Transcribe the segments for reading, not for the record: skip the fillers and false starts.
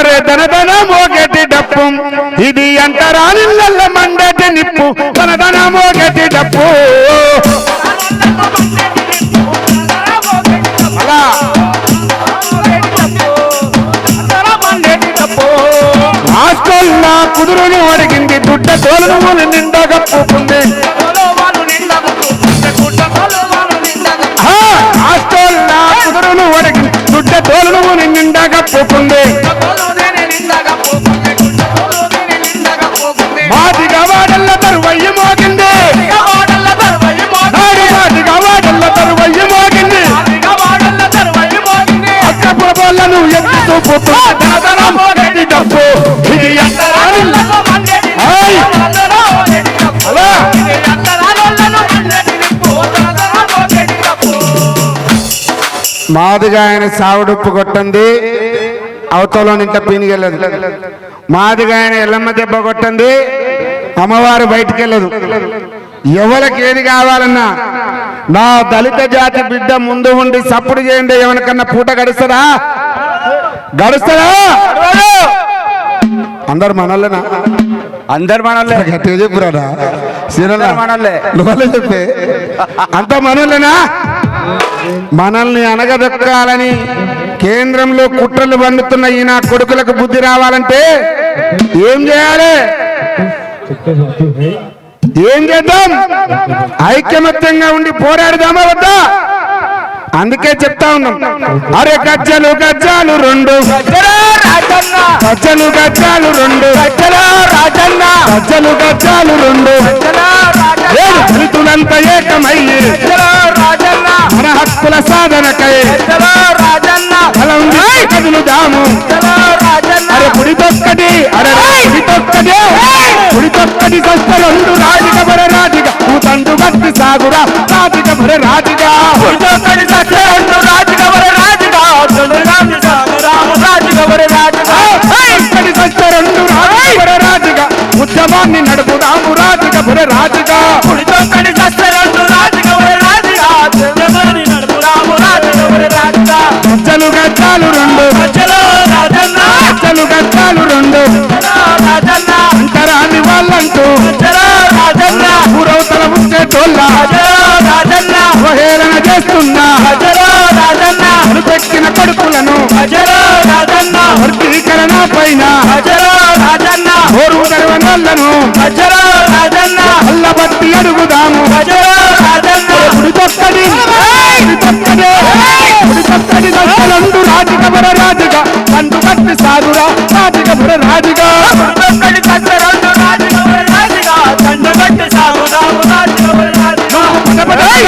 అరే ధనధన మోగటి డప్పు ఇది అంతరానిళ్ళ మండటి నిప్పు ధనధన మోగటి డప్పు అలా హాస్టల్లా కుదురును అడిగింది దుడ్డ తోలును నిండా కప్పుకుంది హాస్టల్లా కుదురును అడిగింది దుడ్డ తోలును నిండా కప్పుకుంది మాదిగా వాడల్ల తరువయ్యి మోగింది మాదిగా వాడల్ల తరువయ్యి మోగింది అక్కపుర బోళ్ళను ఎత్తుతూ పోతుంది డబ్బు ఇది మాదిగా ఆయన సావుడుప్పు కొట్టండి అవతలో నింట పీనికెళ్ళదు మాదిగా ఆయన ఎల్లమ్మ దెబ్బ కొట్టండి అమ్మవారు బయటికి వెళ్ళదు ఎవరికి ఏది కావాలన్నా నా దళిత జాతి బిడ్డ ముందు ఉండి సప్పుడు చేయండి ఎవరికన్నా పూట గడుస్తారా అందరు మనల్లేనా అందరు మనల్లే గట్టిగా చెప్పురాడా మనల్లే నువ్వే చెప్పే అంత మనల్లేనా మనల్ని అనగదొక్కాలని కేంద్రంలో కుట్రలు పండుతున్న ఈ నా కొడుకులకు బుద్ధి రావాలంటే ఏం చేయాలి ఏం చేద్దాం ఐక్యమత్యంగా ఉండి పోరాడదామా వద్దా అందుకే చెప్తా ఉన్నాం అరే గజ్జలు గజ్జాలు రెండు గజ్జలు గజ్జాలు రెండు గజ్జలు గజ్జాలు రెండు దళితులంతా ఏకమయ్యి మన హక్కుల సాధనకై కదులుదాము అరే పుడితొక్కటి అరే పుడితొక్కటి పుడితొక్కటి సస్తలు రాజిక బర రాజిక తండు భక్తి సాగురా రాజిక బర రాజిగా పుడితొక్కటి సస్తలు రాజిక బర రాజిగా రాజిగా ఉద్యమాన్ని నడుపుదాము రాజిక బర రాజిగా పుడితొక్కటి సస్తలు రాజిక బర రాజిగా గజ్జలు గజ్జాలు రెండు గజ్జలు గజ్జాలు రెండు అంతరాని వాళ్ళంటూ ఊరవతల ఉంచేటోళ్ళ అవహేళన చేస్తున్నా పెట్టిన కొడుకులను వర్గీకరణ పైన ఓరు తెరవనోళ్ళను అల్లబట్టి అడుగుదాము పుడితొక్కడి దశలందు రాజిక బర రాజిగా కండు కట్టి సాగురా రాజిక బర రాజిగా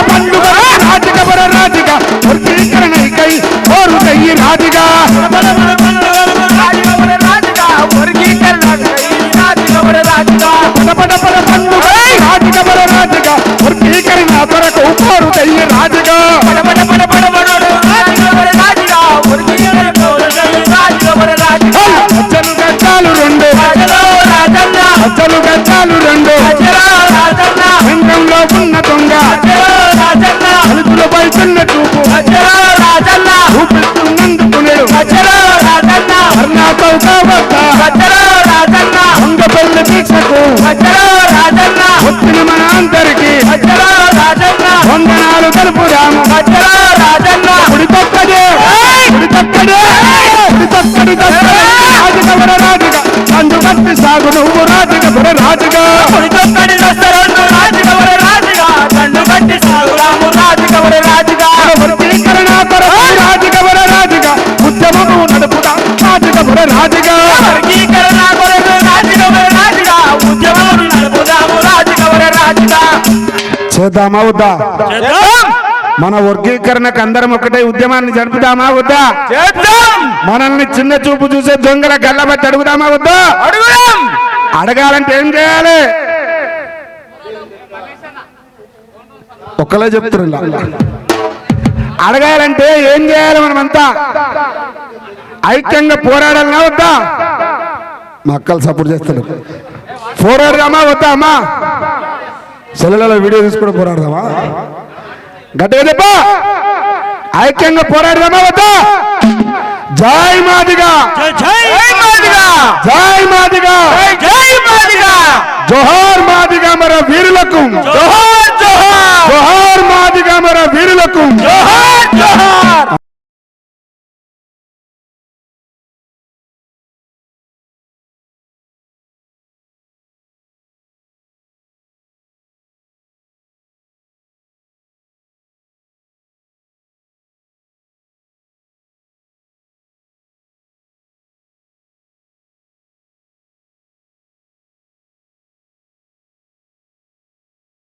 పండుగ రాజిక బర రాజిగా వర్గీకరణకై ఓరు చెయ్యి రాజిగా పండుగ రాజిక బర రాజిగా వర్గీకరణ కొరకు ఓరు చెయ్యి రాజిగా గజ్జలు గజ్జాలు రెండు గజ్జలు గజ్జాలు రెండు రంగంలో ఉన్న దొంగ దళితులపై చిన్న చూపు చూపిస్తున్నందుకు నేడు వంగపల్లి దీక్షకు వచ్చిన మన అందరికి వందనాలు తెలుపుదాము పుడితొక్కడే పుడితొక్కడే పుడితొక్కడి రాజుక బర రాజుగా కందు కట్టి సాగు నువ్వు రాజుక బర రాజుగా పుడితొక్కడి రాజుక బర రాజుగా కండు కట్టి సాగు రాము రాజుక బర రాజుగా వర్గీకరణ కొరకు రాజుక బర రాజుగా ఉద్యమము నడుపుదా రాజుక బర రాజుగా వర్గీకరణ కొరకు రాజుక బర రాజుగా ఉద్యమము నడుపుదాము రాజుక బర రాజుగా చేద్దామా వద్దా మన వర్గీకరణకు అందరం ఒకటే ఉద్యమాన్ని జరుపుదామా వద్దా మనల్ని చిన్న చూపు చూసే దొంగల గల్లబట్టి అడుగుదామా వద్దా అడగాలంటే ఏం చేయాలి ఒక్కలే చెప్తున్నా అడగాలంటే ఏం చేయాలి మనమంతా ఐక్యంగా పోరాడాలన్నా వద్దా మా అక్కలు సపోర్ట్ చేస్తాడు పోరాడదామా వద్దా అమ్మా సెల్లులలో వీడియో తీసుకుని పోరాడదామా గట్టిగా చెప్పా ఐక్యంగా పోరాడదామా వద్దా జై మాదిగా జై మాదిగా జై మాదిగా జై మాదిగా జోహార్